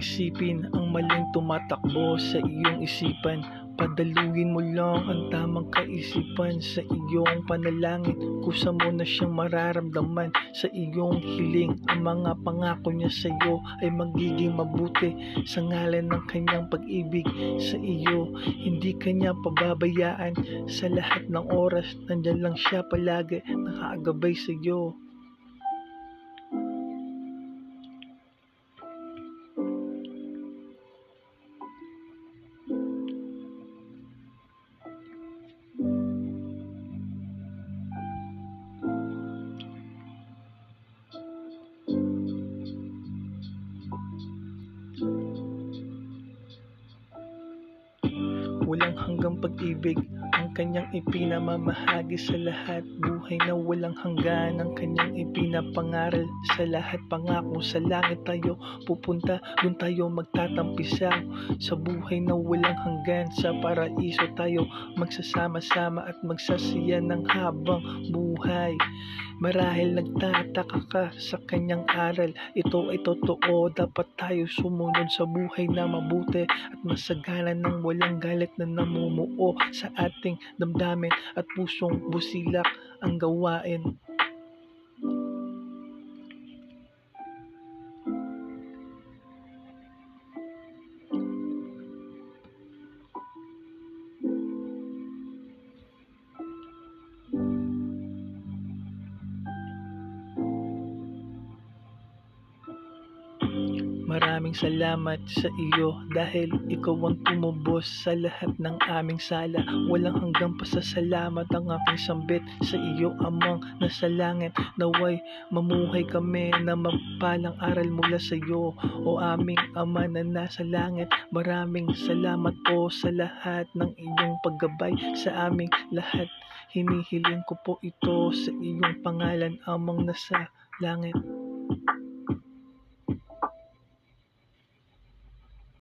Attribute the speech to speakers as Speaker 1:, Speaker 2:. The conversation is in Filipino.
Speaker 1: isipin ang maling tumatakbo sa iyong isipan. Padaluin mo lang ang tamang kaisipan sa iyong panalangin. Kusa mo na siyang mararamdaman sa iyong hiling. Ang mga pangako niya sa iyo ay magiging mabuti sa ngalan ng kanyang pag-ibig sa iyo. Hindi kanya pababayaan sa lahat ng oras. Nandyan lang siya palagi, nakagabay sa iyo. Walang hanggang pag-ibig ang kanyang ipinamamahagi sa lahat. Buhay na walang hanggan ang kanyang ipinapangaral sa lahat. Pangako sa langit tayo pupunta, dun tayo magtatampisaw. Sa buhay na walang hanggan, sa paraiso tayo magsasama-sama at magsasiya ng habang buhay. Marahil nagtataka ka sa kanyang aral, ito ay totoo. Dapat tayo sumunod sa buhay na mabuti at masagana ng walang galit na namumuo sa ating damdamin at pusong busilak ang gawain. Maraming salamat sa iyo dahil ikaw ang tumubos sa lahat ng aming sala. Walang hanggang pasasalamat ang aking sambit sa iyo, Amang nasa langit. Naway mamuhay kami na mapalang aral mula sa iyo, o aming Ama na nasa langit. Maraming salamat po sa lahat ng iyong paggabay sa aming lahat. Hinihiling ko po ito sa iyong pangalan, Amang nasa langit.